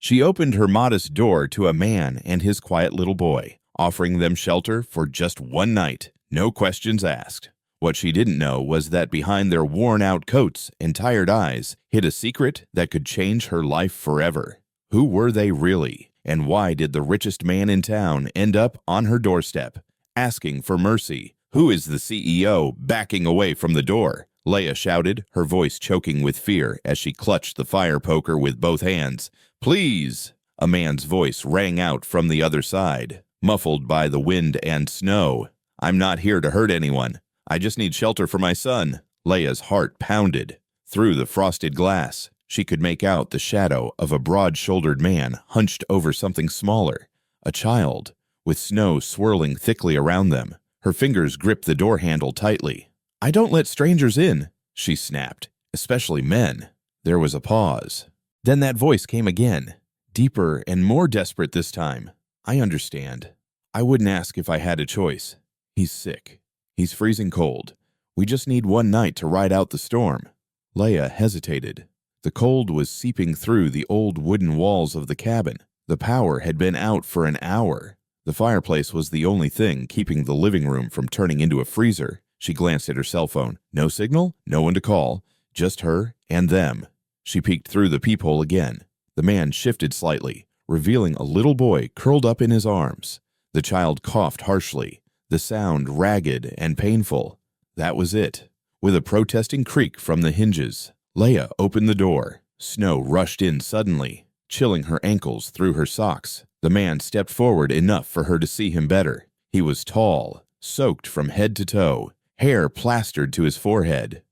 She opened her modest door to a man and his quiet little boy, offering them shelter for just one night, no questions asked. What she didn't know was that behind their worn-out coats and tired eyes hid a secret that could change her life forever. Who were they really? And why did the richest man in town end up on her doorstep, asking for mercy? Who is the CEO backing away from the door? Leia shouted, her voice choking with fear as she clutched the fire poker with both hands. Please! A man's voice rang out from the other side, muffled by the wind and snow. I'm not here to hurt anyone. I just need shelter for my son. Leia's heart pounded. Through the frosted glass, she could make out the shadow of a broad-shouldered man hunched over something smaller, a child, with snow swirling thickly around them. Her fingers gripped the door handle tightly. I don't let strangers in, she snapped, especially men. There was a pause. Then that voice came again, deeper and more desperate this time. I understand. I wouldn't ask if I had a choice. He's sick. He's freezing cold. We just need one night to ride out the storm. Leia hesitated. The cold was seeping through the old wooden walls of the cabin. The power had been out for an hour. The fireplace was the only thing keeping the living room from turning into a freezer. She glanced at her cell phone. No signal, no one to call, just her and them. She peeked through the peephole again. The man shifted slightly, revealing a little boy curled up in his arms. The child coughed harshly, the sound ragged and painful. That was it. With a protesting creak from the hinges, Leia opened the door. Snow rushed in suddenly, chilling her ankles through her socks. The man stepped forward enough for her to see him better. He was tall, soaked from head to toe, hair plastered to his forehead.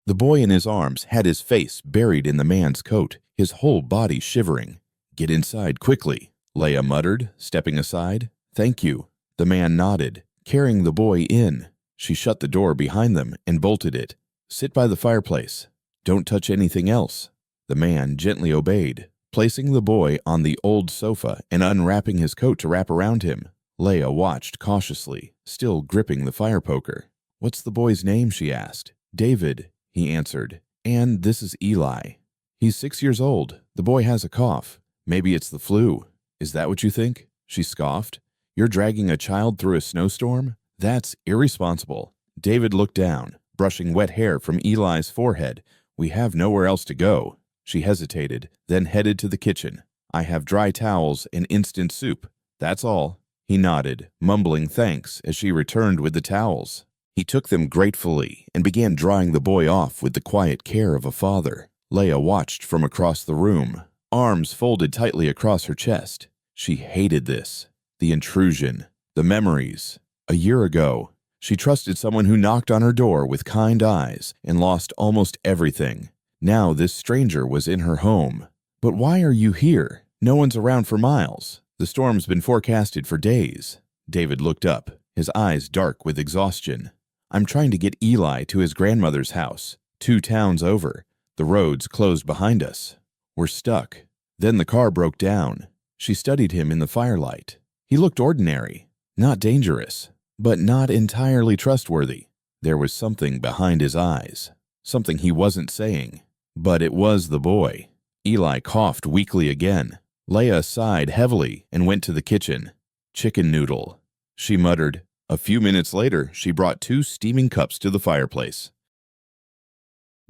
The boy in his arms had his face buried in the man's coat, his whole body shivering. Get inside quickly, Leia muttered, stepping aside. Thank you. The man nodded, carrying the boy in. She shut the door behind them and bolted it. Sit by the fireplace. Don't touch anything else. The man gently obeyed, placing the boy on the old sofa and unwrapping his coat to wrap around him. Leia watched cautiously, still gripping the fire poker. What's the boy's name? She asked. David, he answered. And this is Eli. He's 6 years old. The boy has a cough. Maybe it's the flu. Is that what you think? She scoffed. You're dragging a child through a snowstorm? That's irresponsible. David looked down, brushing wet hair from Eli's forehead. We have nowhere else to go. She hesitated, then headed to the kitchen. I have dry towels and instant soup. That's all. He nodded, mumbling thanks as she returned with the towels. He took them gratefully and began drying the boy off with the quiet care of a father. Leia watched from across the room, arms folded tightly across her chest. She hated this. The intrusion, the memories. A year ago, she trusted someone who knocked on her door with kind eyes and lost almost everything. Now this stranger was in her home. But why are you here? No one's around for miles. The storm's been forecasted for days. David looked up, his eyes dark with exhaustion. I'm trying to get Eli to his grandmother's house, 2 towns over. The road's closed behind us. We're stuck. Then the car broke down. She studied him in the firelight. He looked ordinary, not dangerous, but not entirely trustworthy. There was something behind his eyes, something he wasn't saying. But it was the boy. Eli coughed weakly again. Leia sighed heavily and went to the kitchen. Chicken noodle, she muttered. A few minutes later, she brought 2 steaming cups to the fireplace.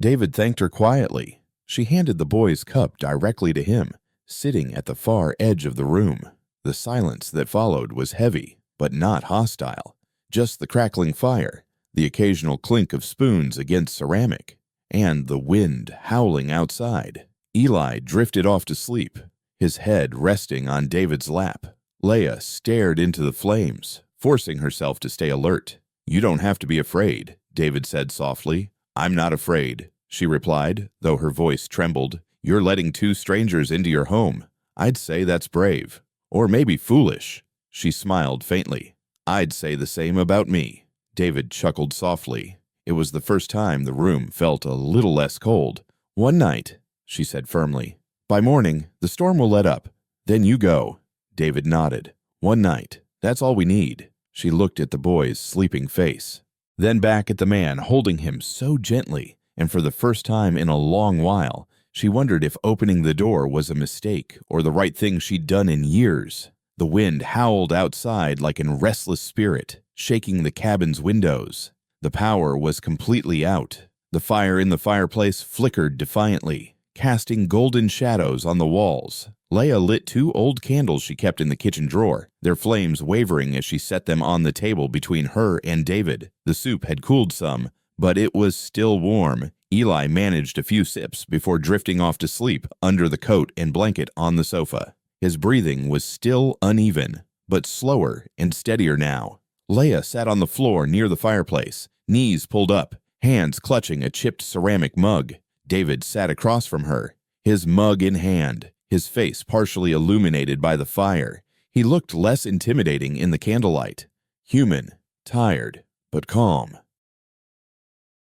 David thanked her quietly. She handed the boy's cup directly to him, sitting at the far edge of the room. The silence that followed was heavy, but not hostile. Just the crackling fire, the occasional clink of spoons against ceramic, and the wind howling outside. Eli drifted off to sleep, his head resting on David's lap. Leia stared into the flames, forcing herself to stay alert. You don't have to be afraid, David said softly. I'm not afraid, she replied, though her voice trembled. You're letting 2 strangers into your home. I'd say that's brave. Or maybe foolish. She smiled faintly. I'd say the same about me. David chuckled softly. It was the first time the room felt a little less cold. One night, she said firmly. By morning, the storm will let up. Then you go. David nodded. One night. That's all we need. She looked at the boy's sleeping face, then back at the man holding him so gently, and for the first time in a long while, She wondered if opening the door was a mistake or the right thing she'd done in years. The wind howled outside like a restless spirit, shaking the cabin's windows. The power was completely out. The fire in the fireplace flickered defiantly, casting golden shadows on the walls. Leia lit 2 old candles she kept in the kitchen drawer, their flames wavering as she set them on the table between her and David. The soup had cooled some, but it was still warm. Eli managed a few sips before drifting off to sleep under the coat and blanket on the sofa. His breathing was still uneven, but slower and steadier now. Leia sat on the floor near the fireplace, knees pulled up, hands clutching a chipped ceramic mug. David sat across from her, his mug in hand, his face partially illuminated by the fire. He looked less intimidating in the candlelight. Human, tired, but calm.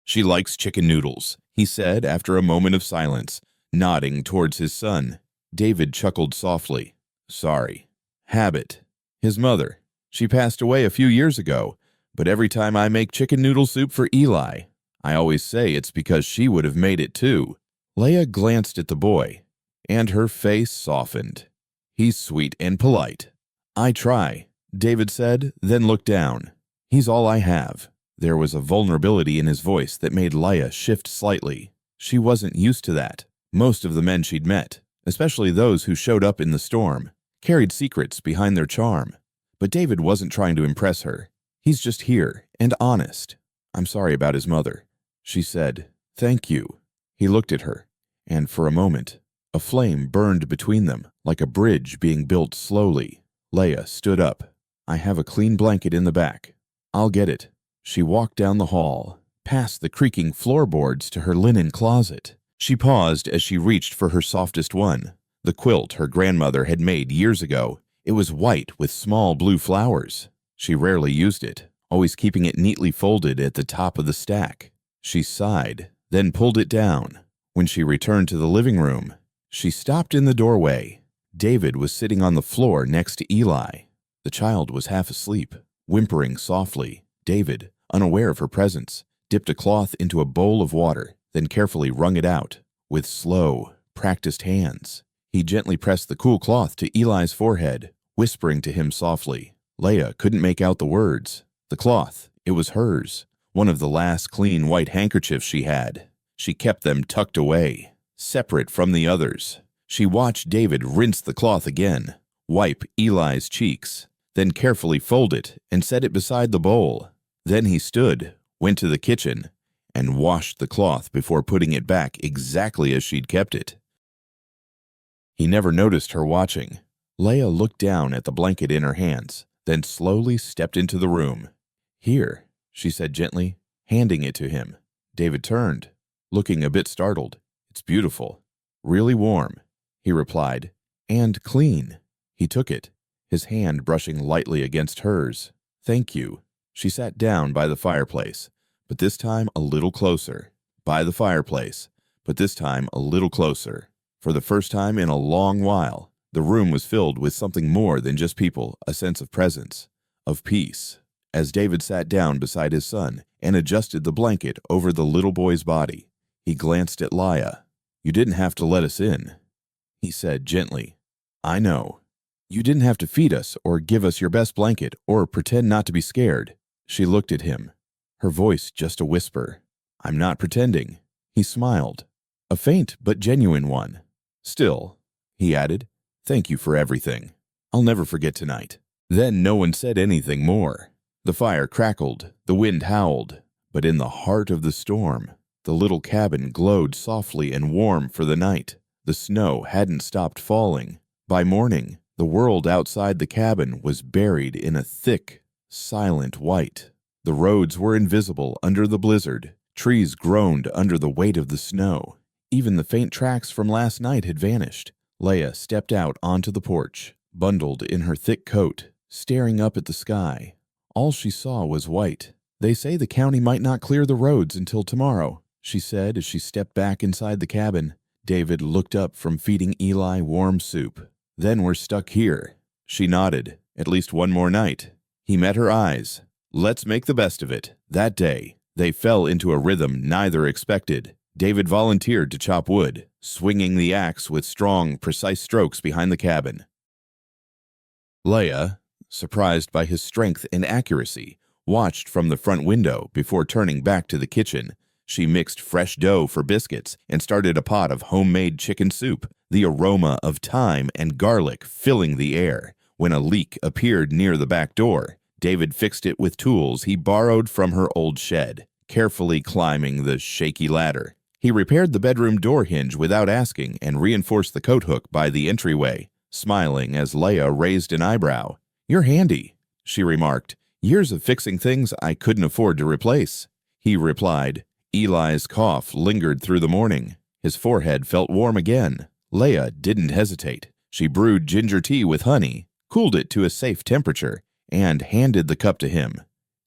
"She likes chicken noodles," he said after a moment of silence, nodding towards his son. David chuckled softly. "Sorry. Habit. His mother. She passed away a few years ago, but every time I make chicken noodle soup for Eli, I always say it's because she would have made it too." Leia glanced at the boy, and her face softened. "He's sweet and polite." "I try," David said, then looked down. "He's all I have." There was a vulnerability in his voice that made Leia shift slightly. She wasn't used to that. Most of the men she'd met, especially those who showed up in the storm, carried secrets behind their charm. But David wasn't trying to impress her. He's just here and honest. "I'm sorry about his mother," she said. "Thank you." He looked at her, and for a moment, a flame burned between them, like a bridge being built slowly. Leia stood up. "I have a clean blanket in the back. I'll get it." She walked down the hall, past the creaking floorboards to her linen closet. She paused as she reached for her softest one, the quilt her grandmother had made years ago. It was white with small blue flowers. She rarely used it, always keeping it neatly folded at the top of the stack. She sighed, then pulled it down. When she returned to the living room, she stopped in the doorway. David was sitting on the floor next to Eli. The child was half asleep, whimpering softly. David, unaware of her presence, dipped a cloth into a bowl of water, then carefully wrung it out. With slow, practiced hands, he gently pressed the cool cloth to Eli's forehead, whispering to him softly. Leia couldn't make out the words. The cloth, it was hers, one of the last clean white handkerchiefs she had. She kept them tucked away, separate from the others. She watched David rinse the cloth again, wipe Eli's cheeks, then carefully fold it and set it beside the bowl. Then he stood, went to the kitchen, and washed the cloth before putting it back exactly as she'd kept it. He never noticed her watching. Leia looked down at the blanket in her hands, then slowly stepped into the room. "Here," she said gently, handing it to him. David turned, looking a bit startled. "It's beautiful. Really warm," he replied. "And clean." He took it, his hand brushing lightly against hers. "Thank you." She sat down by the fireplace, but this time a little closer. By the fireplace, but this time a little closer. For the first time in a long while, the room was filled with something more than just people, a sense of presence, of peace. As David sat down beside his son and adjusted the blanket over the little boy's body, he glanced at Leia. "You didn't have to let us in," he said gently. "I know. You didn't have to feed us or give us your best blanket or pretend not to be scared." She looked at him, her voice just a whisper. "I'm not pretending." He smiled, a faint but genuine one. "Still," he added, "thank you for everything. I'll never forget tonight." Then no one said anything more. The fire crackled, the wind howled, but in the heart of the storm, the little cabin glowed softly and warm for the night. The snow hadn't stopped falling. By morning, the world outside the cabin was buried in a thick, silent white. The roads were invisible under the blizzard. Trees groaned under the weight of the snow. Even the faint tracks from last night had vanished. Leia stepped out onto the porch, bundled in her thick coat, staring up at the sky. All she saw was white. "They say the county might not clear the roads until tomorrow," she said as she stepped back inside the cabin. David looked up from feeding Eli warm soup. "Then we're stuck here." She nodded. "At least one more night." He met her eyes. "Let's make the best of it." That day, they fell into a rhythm neither expected. David volunteered to chop wood, swinging the axe with strong, precise strokes behind the cabin. Leah, surprised by his strength and accuracy, watched from the front window before turning back to the kitchen. She mixed fresh dough for biscuits and started a pot of homemade chicken soup, the aroma of thyme and garlic filling the air. When a leak appeared near the back door, David fixed it with tools he borrowed from her old shed, carefully climbing the shaky ladder. He repaired the bedroom door hinge without asking and reinforced the coat hook by the entryway, smiling as Leah raised an eyebrow. "You're handy," she remarked. "Years of fixing things I couldn't afford to replace." He replied. Eli's cough lingered through the morning. His forehead felt warm again. Leah didn't hesitate. She brewed ginger tea with honey, cooled it to a safe temperature, and handed the cup to him.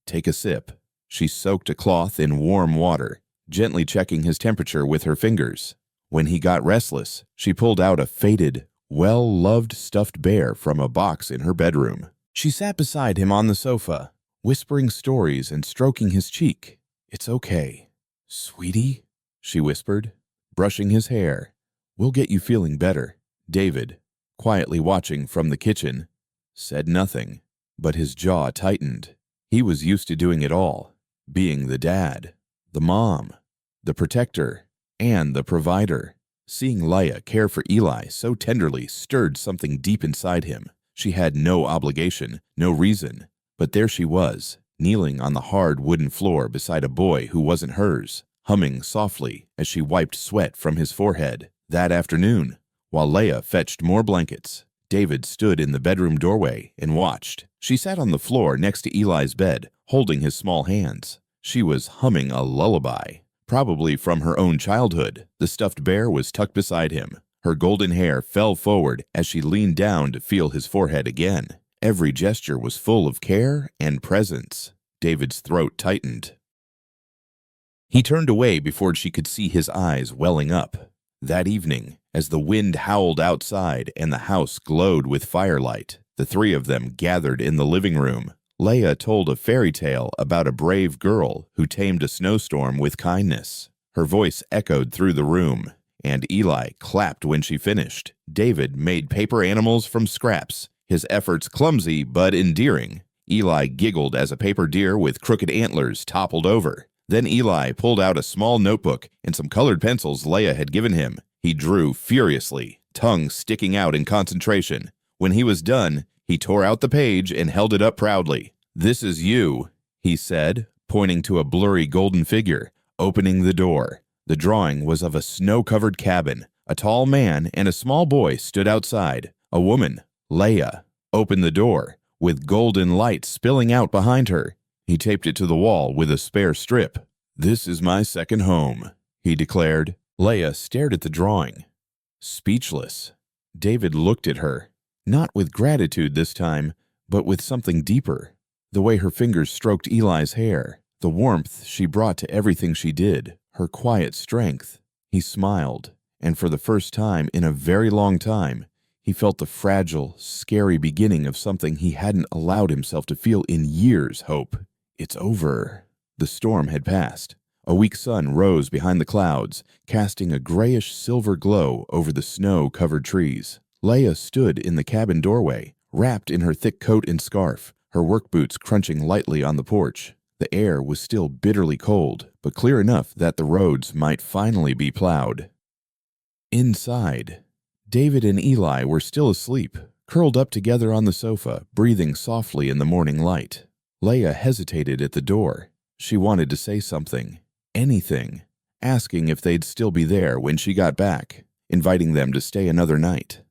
"Take a sip." She soaked a cloth in warm water, gently checking his temperature with her fingers. When he got restless, she pulled out a faded, well-loved stuffed bear from a box in her bedroom. She sat beside him on the sofa, whispering stories and stroking his cheek. "It's okay." "Sweetie," she whispered, brushing his hair. "We'll get you feeling better." David, quietly watching from the kitchen, said nothing, but his jaw tightened. He was used to doing it all, being the dad, the mom, the protector, and the provider. Seeing Leah care for Eli so tenderly stirred something deep inside him. She had no obligation, no reason, but there she was, kneeling on the hard wooden floor beside a boy who wasn't hers, humming softly as she wiped sweat from his forehead. That afternoon, while Leah fetched more blankets, David stood in the bedroom doorway and watched. She sat on the floor next to Eli's bed, holding his small hands. She was humming a lullaby, probably from her own childhood. The stuffed bear was tucked beside him. Her golden hair fell forward as she leaned down to feel his forehead again. Every gesture was full of care and presence. David's throat tightened. He turned away before she could see his eyes welling up. That evening, as the wind howled outside and the house glowed with firelight, the three of them gathered in the living room. Leah told a fairy tale about a brave girl who tamed a snowstorm with kindness. Her voice echoed through the room, and Eli clapped when she finished. David made paper animals from scraps, his efforts clumsy but endearing. Eli giggled as a paper deer with crooked antlers toppled over. Then Eli pulled out a small notebook and some colored pencils Leah had given him. He drew furiously, tongue sticking out in concentration. When he was done, he tore out the page and held it up proudly. "This is you," he said, pointing to a blurry golden figure, opening the door. The drawing was of a snow-covered cabin. A tall man and a small boy stood outside. A woman, Leah, opened the door, with golden light spilling out behind her. He taped it to the wall with a spare strip. "This is my second home," he declared. Leah stared at the drawing, speechless. David looked at her, not with gratitude this time, but with something deeper. The way her fingers stroked Eli's hair, the warmth she brought to everything she did, her quiet strength. He smiled, and for the first time in a very long time, he felt the fragile, scary beginning of something he hadn't allowed himself to feel in years. Hope. It's over. The storm had passed. A weak sun rose behind the clouds, casting a grayish silver glow over the snow-covered trees. Leah stood in the cabin doorway, wrapped in her thick coat and scarf, her work boots crunching lightly on the porch. The air was still bitterly cold, but clear enough that the roads might finally be plowed. Inside, David and Eli were still asleep, curled up together on the sofa, breathing softly in the morning light. Leah hesitated at the door. She wanted to say something, anything, asking if they'd still be there when she got back, inviting them to stay another night.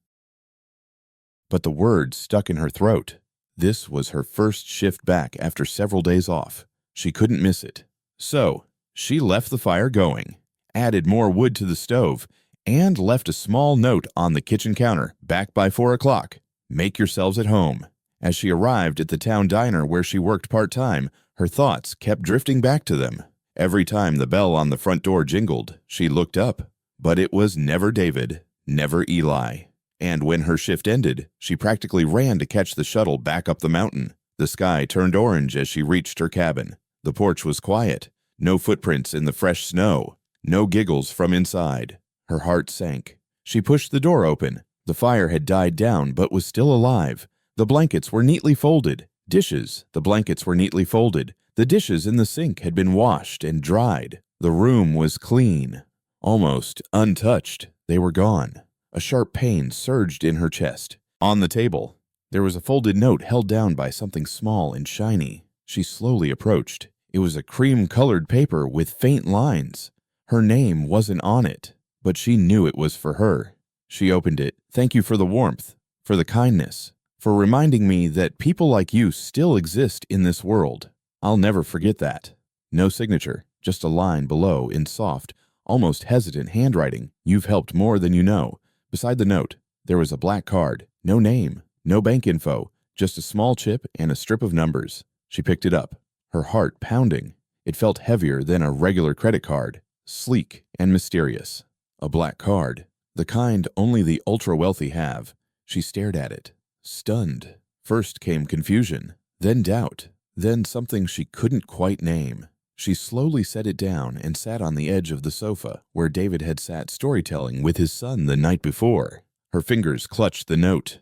But the words stuck in her throat. This was her first shift back after several days off. She couldn't miss it. So, she left the fire going, added more wood to the stove, and left a small note on the kitchen counter, back by 4 o'clock. "Make yourselves at home." As she arrived at the town diner where she worked part-time, her thoughts kept drifting back to them. Every time the bell on the front door jingled, she looked up. But it was never David, never Eli. And when her shift ended, she practically ran to catch the shuttle back up the mountain. The sky turned orange as she reached her cabin. The porch was quiet, no footprints in the fresh snow, No giggles from inside. Her heart sank. She pushed the door open. The fire had died down but was still alive. The blankets were neatly folded. The blankets were neatly folded. The dishes in the sink had been washed and dried. The room was clean. Almost untouched, they were gone. A sharp pain surged in her chest. On the table, there was a folded note held down by something small and shiny. She slowly approached. It was a cream-colored paper with faint lines. Her name wasn't on it, but she knew it was for her. She opened it. "Thank you for the warmth, for the kindness, for reminding me that people like you still exist in this world. I'll never forget that." No signature, just a line below in soft, almost hesitant handwriting. "You've helped more than you know." Beside the note, there was a black card. No name, no bank info, just a small chip and a strip of numbers. She picked it up, her heart pounding. It felt heavier than a regular credit card, sleek and mysterious. A black card, the kind only the ultra-wealthy have. She stared at it, stunned. First came confusion, then doubt, then something she couldn't quite name. She slowly set it down and sat on the edge of the sofa where David had sat storytelling with his son the night before. Her fingers clutched the note.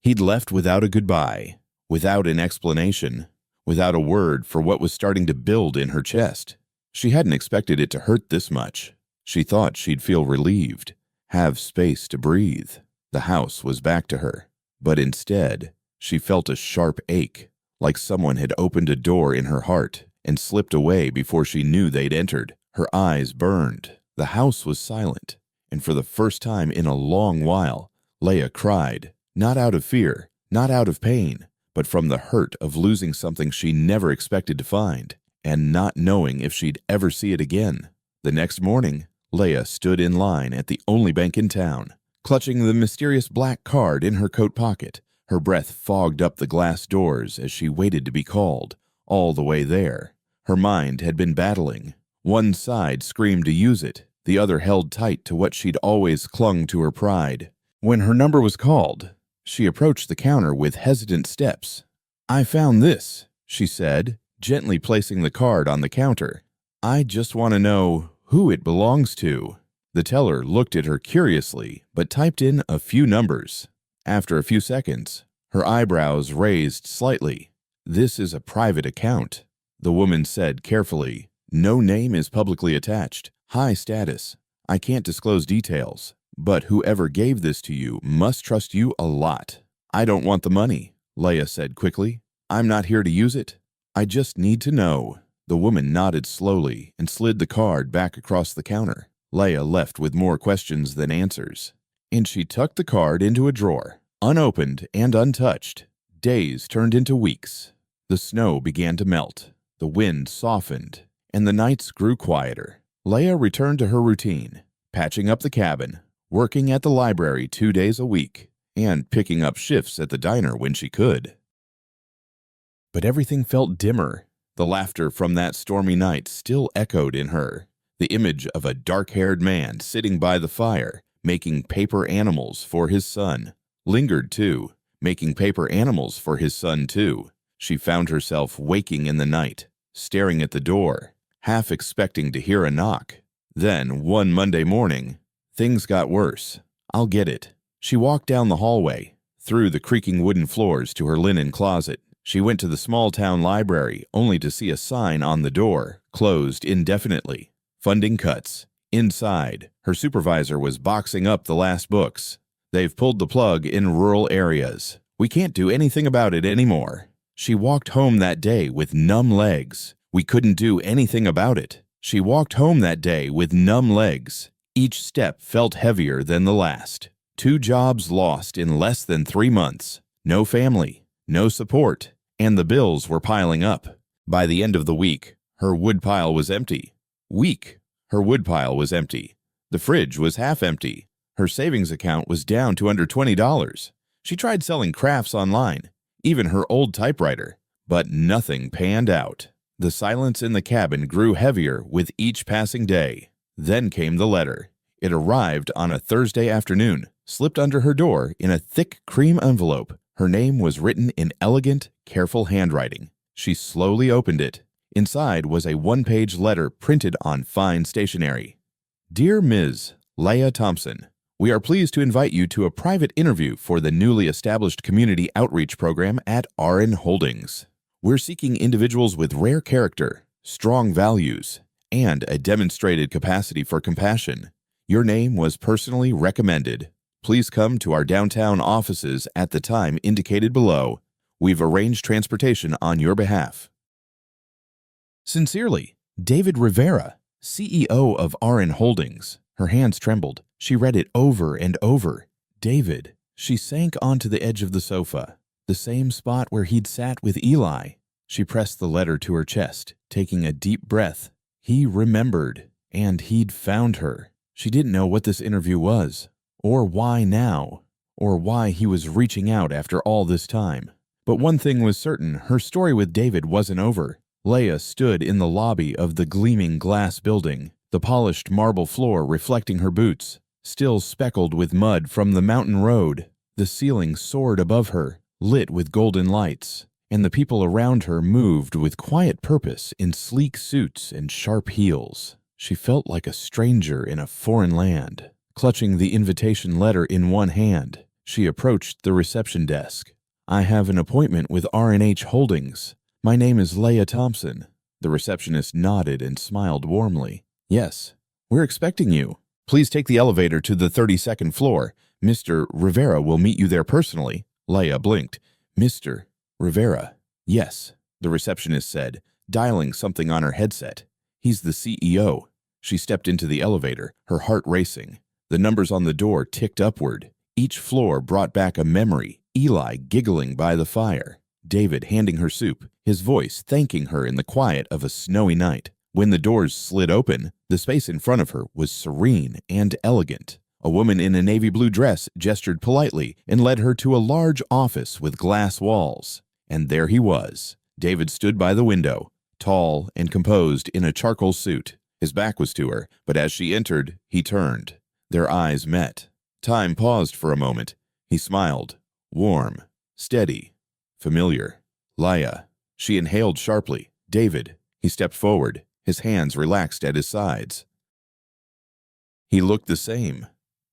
He'd left without a goodbye, without an explanation, without a word for what was starting to build in her chest. She hadn't expected it to hurt this much. She thought she'd feel relieved, have space to breathe. The house was back to her. But instead, she felt a sharp ache, like someone had opened a door in her heart and slipped away before she knew they'd entered. Her eyes burned. The house was silent, and for the first time in a long while, Leah cried, not out of fear, not out of pain, but from the hurt of losing something she never expected to find, and not knowing if she'd ever see it again. The next morning, Leah stood in line at the only bank in town, clutching the mysterious black card in her coat pocket. Her breath fogged up the glass doors as she waited to be called. All the way there, her mind had been battling. One side screamed to use it, the other held tight to what she'd always clung to, her pride. When her number was called, she approached the counter with hesitant steps. "I found this," she said, gently placing the card on the counter. "I just want to know who it belongs to." The teller looked at her curiously, but typed in a few numbers. After a few seconds, her eyebrows raised slightly. "This is a private account," the woman said carefully. "No name is publicly attached. High status. I can't disclose details, but whoever gave this to you must trust you a lot." "I don't want the money," Leah said quickly. "I'm not here to use it. I just need to know." The woman nodded slowly and slid the card back across the counter. Leah left with more questions than answers, and she tucked the card into a drawer, unopened and untouched. Days turned into weeks. The snow began to melt, the wind softened, and the nights grew quieter. Leah returned to her routine, patching up the cabin, working at the library 2 days a week, and picking up shifts at the diner when she could. But everything felt dimmer. The laughter from that stormy night still echoed in her. The image of a dark-haired man sitting by the fire, making paper animals for his son, lingered too, making paper animals for his son too. She found herself waking in the night, staring at the door, half expecting to hear a knock. Then, one Monday morning, things got worse. "I'll get it." She walked down the hallway, through the creaking wooden floors to her linen closet. She went to the small-town library only to see a sign on the door, closed indefinitely. Funding cuts. Inside, her supervisor was boxing up the last books. "They've pulled the plug in rural areas. We can't do anything about it anymore." She walked home that day with numb legs. We couldn't do anything about it. She walked home that day with numb legs. Each step felt heavier than the last. 2 jobs lost in less than 3 months. No family, no support, and the bills were piling up. By the end of the week, her woodpile was empty. Her woodpile was empty. The fridge was half empty. Her savings account was down to under $20. She tried selling crafts online, even her old typewriter, but nothing panned out. The silence in the cabin grew heavier with each passing day. Then came the letter. It arrived on a Thursday afternoon, slipped under her door in a thick cream envelope. Her name was written in elegant, careful handwriting. She slowly opened it. Inside was a one-page letter printed on fine stationery. Dear Ms. Leah Thompson, we are pleased to invite you to a private interview for the newly established community outreach program at RN Holdings. We're seeking individuals with rare character, strong values, and a demonstrated capacity for compassion. Your name was personally recommended. Please come to our downtown offices at the time indicated below. We've arranged transportation on your behalf. Sincerely, David Rivera, CEO of RN Holdings. Her hands trembled. She read it over and over. David. She sank onto the edge of the sofa, the same spot where he'd sat with Eli. She pressed the letter to her chest, taking a deep breath. He remembered, and he'd found her. She didn't know what this interview was, or why now, or why he was reaching out after all this time. But one thing was certain, her story with David wasn't over. Leah stood in the lobby of the gleaming glass building, the polished marble floor reflecting her boots, still speckled with mud from the mountain road. The ceiling soared above her, lit with golden lights, and the people around her moved with quiet purpose in sleek suits and sharp heels. She felt like a stranger in a foreign land. Clutching the invitation letter in one hand, she approached the reception desk. I have an appointment with RNH Holdings. My name is Leah Thompson. The receptionist nodded and smiled warmly. Yes, we're expecting you. Please take the elevator to the 32nd floor. Mr. Rivera will meet you there personally. Leah blinked. Mr. Rivera. Yes, the receptionist said, dialing something on her headset. He's the CEO. She stepped into the elevator, her heart racing. The numbers on the door ticked upward. Each floor brought back a memory, Eli giggling by the fire, David handing her soup, his voice thanking her in the quiet of a snowy night. When the doors slid open, the space in front of her was serene and elegant. A woman in a navy blue dress gestured politely and led her to a large office with glass walls. And there he was. David stood by the window, tall and composed in a charcoal suit. His back was to her, but as she entered, he turned. Their eyes met. Time paused for a moment. He smiled. Warm, steady, familiar. Leah. She inhaled sharply. David. He stepped forward, his hands relaxed at his sides. He looked the same,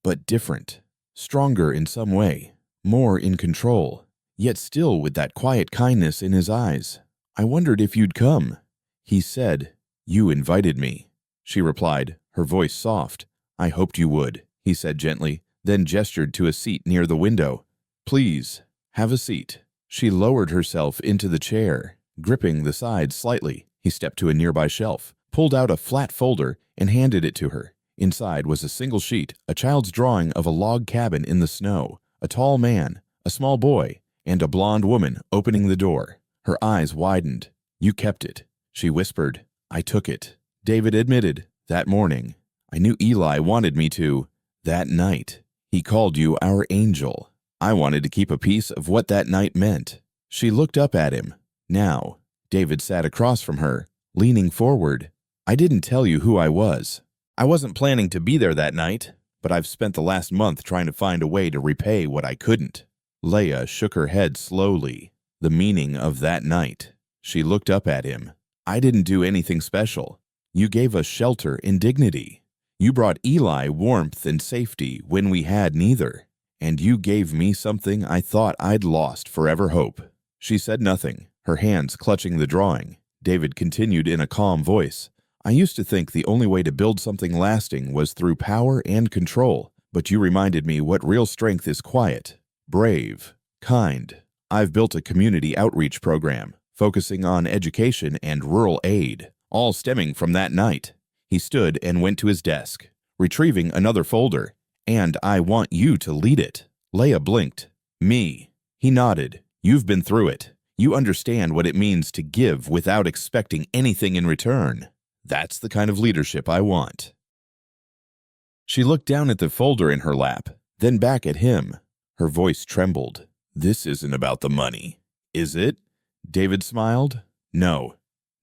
but different. Stronger in some way, more in control, yet still with that quiet kindness in his eyes. I wondered if you'd come. He said, You invited me. She replied, her voice soft. I hoped you would, he said gently, then gestured to a seat near the window. Please, have a seat. She lowered herself into the chair, gripping the sides slightly. He stepped to a nearby shelf, pulled out a flat folder, and handed it to her. Inside was a single sheet, a child's drawing of a log cabin in the snow, a tall man, a small boy, and a blonde woman opening the door. Her eyes widened. You kept it, she whispered. I took it. David admitted, that morning. I knew Eli wanted me to. That night. He called you our angel. I wanted to keep a piece of what that night meant. She looked up at him. Now. David sat across from her, leaning forward. I didn't tell you who I was. I wasn't planning to be there that night, but I've spent the last month trying to find a way to repay what I couldn't. Leah shook her head slowly. The meaning of that night. She looked up at him. I didn't do anything special. You gave us shelter and dignity. You brought Eli warmth and safety when we had neither. And you gave me something I thought I'd lost forever hope. She said nothing, her hands clutching the drawing. David continued in a calm voice. I used to think the only way to build something lasting was through power and control, but you reminded me what real strength is quiet, brave, kind. I've built a community outreach program, focusing on education and rural aid, all stemming from that night. He stood and went to his desk, retrieving another folder. And I want you to lead it. Leah blinked. Me. He nodded. You've been through it. You understand what it means to give without expecting anything in return. That's the kind of leadership I want. She looked down at the folder in her lap, then back at him. Her voice trembled. This isn't about the money, is it? David smiled. No,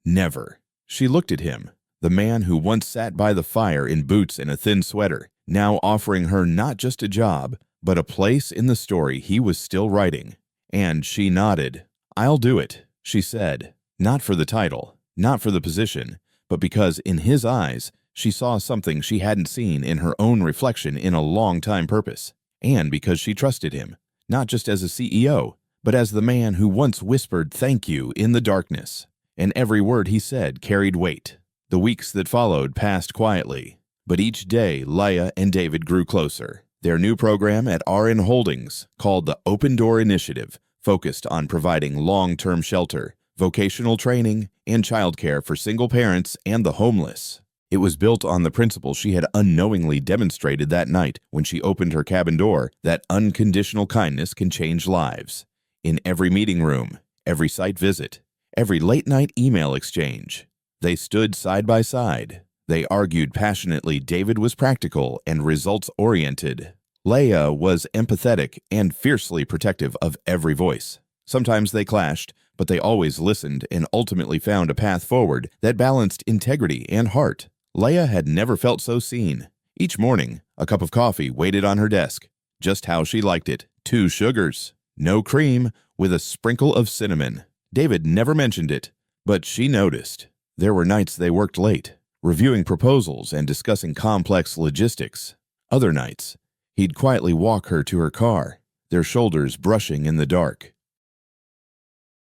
never. She looked at him, the man who once sat by the fire in boots and a thin sweater, now offering her not just a job, but a place in the story he was still writing. And she nodded. I'll do it, she said. Not for the title, not for the position, but because in his eyes she saw something she hadn't seen in her own reflection in a long-time purpose, and because she trusted him, not just as a CEO, but as the man who once whispered thank you in the darkness, and every word he said carried weight. The weeks that followed passed quietly, but each day Leah and David grew closer. Their new program at RN Holdings, called the Open Door Initiative, focused on providing long-term shelter, vocational training, and childcare for single parents and the homeless. It was built on the principle she had unknowingly demonstrated that night when she opened her cabin door, that unconditional kindness can change lives. In every meeting room, every site visit, every late-night email exchange, they stood side by side. They argued passionately. David was practical and results-oriented. Leah was empathetic and fiercely protective of every voice. Sometimes they clashed, but they always listened and ultimately found a path forward that balanced integrity and heart. Leah had never felt so seen. Each morning, a cup of coffee waited on her desk, just how she liked it. 2 sugars, no cream, with a sprinkle of cinnamon. David never mentioned it, but she noticed. There were nights they worked late, reviewing proposals and discussing complex logistics. Other nights, he'd quietly walk her to her car, their shoulders brushing in the dark.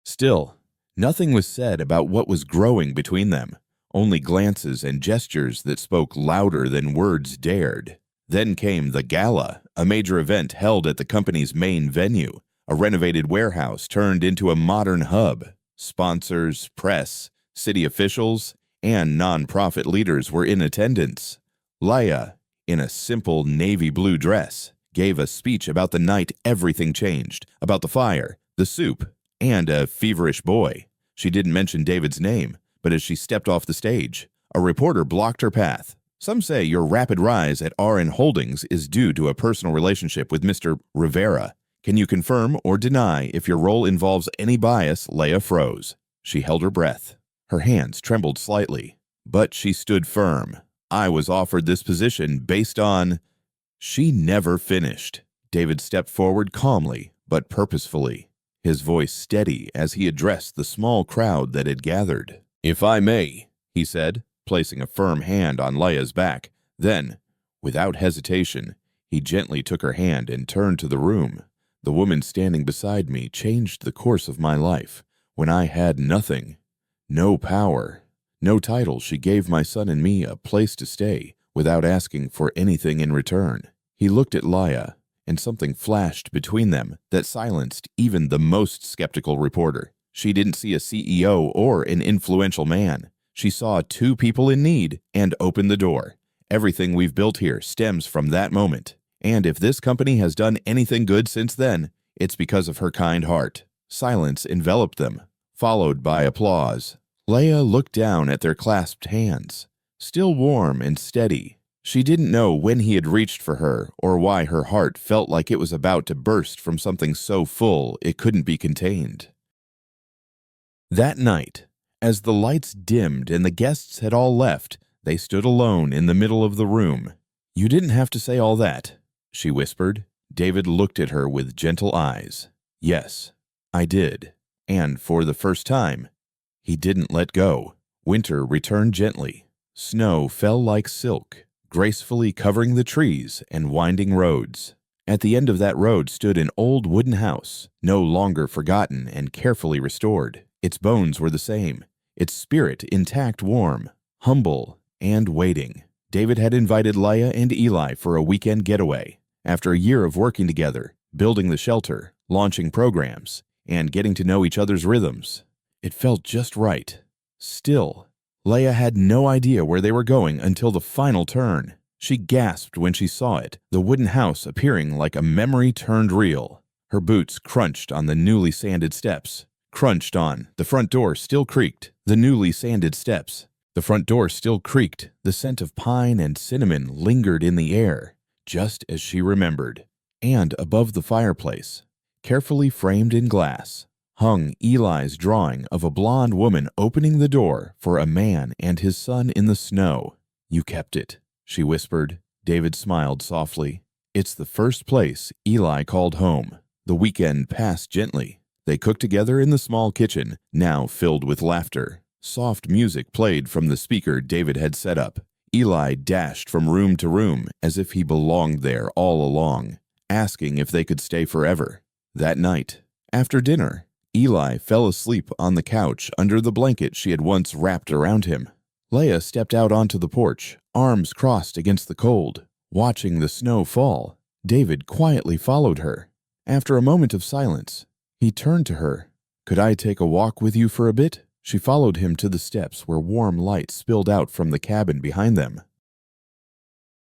Still, nothing was said about what was growing between them, only glances and gestures that spoke louder than words dared. Then came the gala, a major event held at the company's main venue, a renovated warehouse turned into a modern hub. Sponsors, press, city officials, and non-profit leaders were in attendance. Leah, in a simple navy blue dress, gave a speech about the night everything changed, about the fire, the soup, and a feverish boy. She didn't mention David's name, but as she stepped off the stage, a reporter blocked her path. Some say your rapid rise at RN Holdings is due to a personal relationship with Mr. Rivera. Can you confirm or deny if your role involves any bias? Leah froze. She held her breath. Her hands trembled slightly, but she stood firm. I was offered this position based on... She never finished. David stepped forward calmly, but purposefully, his voice steady as he addressed the small crowd that had gathered. "If I may," he said, placing a firm hand on Leah's back. Then, without hesitation, he gently took her hand and turned to the room. "The woman standing beside me changed the course of my life. When I had nothing, no power, no title, she gave my son and me a place to stay without asking for anything in return." He looked at Leah, and something flashed between them that silenced even the most skeptical reporter. She didn't see a CEO or an influential man. She saw 2 people in need and opened the door. Everything we've built here stems from that moment. And if this company has done anything good since then, it's because of her kind heart. Silence enveloped them, followed by applause. Leah looked down at their clasped hands, still warm and steady. She didn't know when he had reached for her or why her heart felt like it was about to burst from something so full it couldn't be contained. That night, as the lights dimmed and the guests had all left, they stood alone in the middle of the room. "You didn't have to say all that," she whispered. David looked at her with gentle eyes. "Yes, I did." And for the first time, he didn't let go. Winter returned gently. Snow fell like silk, gracefully covering the trees and winding roads. At the end of that road stood an old wooden house, no longer forgotten and carefully restored. Its bones were the same, its spirit intact, warm, humble, and waiting. David had invited Leah and Eli for a weekend getaway. After a year of working together, building the shelter, launching programs, and getting to know each other's rhythms, it felt just right. Still, Leah had no idea where they were going until the final turn. She gasped when she saw it, the wooden house appearing like a memory turned real. Her boots crunched on the newly sanded steps. Crunched on. The front door still creaked. The newly sanded steps. The front door still creaked. The scent of pine and cinnamon lingered in the air, just as she remembered. And above the fireplace, carefully framed in glass, hung Eli's drawing of a blonde woman opening the door for a man and his son in the snow. "You kept it," she whispered. David smiled softly. It's the first place Eli called home. The weekend passed gently. They cooked together in the small kitchen, now filled with laughter. Soft music played from the speaker David had set up. Eli dashed from room to room as if he belonged there all along, asking if they could stay forever. That night, after dinner, Eli fell asleep on the couch under the blanket she had once wrapped around him. Leah stepped out onto the porch, arms crossed against the cold, watching the snow fall. David quietly followed her. After a moment of silence, he turned to her. "Could I take a walk with you for a bit?" She followed him to the steps where warm light spilled out from the cabin behind them.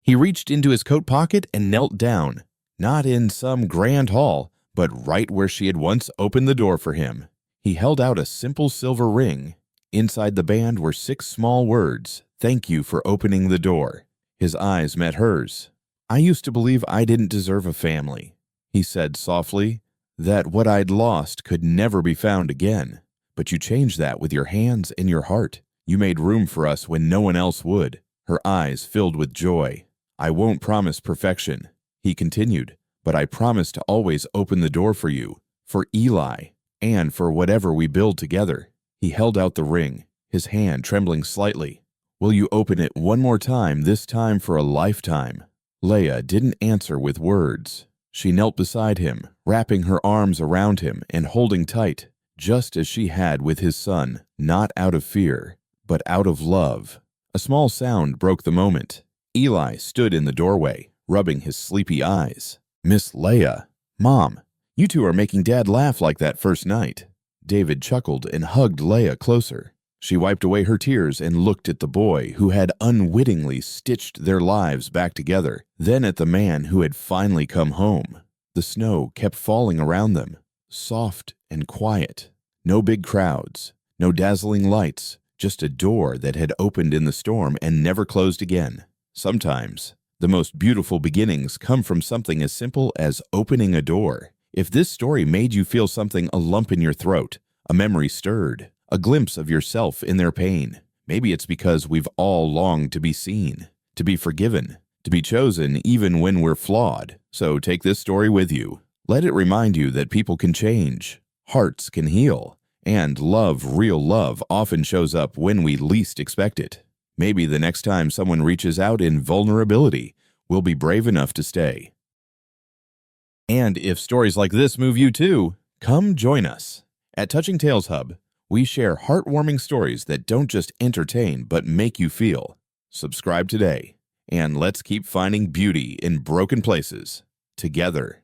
He reached into his coat pocket and knelt down, not in some grand hall, but right where she had once opened the door for him. He held out a simple silver ring. Inside the band were 6 small words, "Thank you for opening the door." His eyes met hers. "I used to believe I didn't deserve a family," he said softly, "that what I'd lost could never be found again. But you changed that with your hands and your heart. You made room for us when no one else would." Her eyes filled with joy. "I won't promise perfection," he continued, "but I promise to always open the door for you, for Eli, and for whatever we build together." He held out the ring, his hand trembling slightly. "Will you open it one more time, this time for a lifetime?" Leah didn't answer with words. She knelt beside him, wrapping her arms around him and holding tight, just as she had with his son, not out of fear, but out of love. A small sound broke the moment. Eli stood in the doorway, rubbing his sleepy eyes. "Miss Leah, Mom, you two are making Dad laugh like that first night." David chuckled and hugged Leah closer. She wiped away her tears and looked at the boy who had unwittingly stitched their lives back together, then at the man who had finally come home. The snow kept falling around them, soft and quiet. No big crowds, no dazzling lights, just a door that had opened in the storm and never closed again. Sometimes, the most beautiful beginnings come from something as simple as opening a door. If this story made you feel something, a lump in your throat, a memory stirred, a glimpse of yourself in their pain, maybe it's because we've all longed to be seen, to be forgiven, to be chosen even when we're flawed. So take this story with you. Let it remind you that people can change, hearts can heal, and love, real love, often shows up when we least expect it. Maybe the next time someone reaches out in vulnerability, we'll be brave enough to stay. And if stories like this move you too, come join us. At Touching Tales Hub, we share heartwarming stories that don't just entertain but make you feel. Subscribe today, and let's keep finding beauty in broken places together.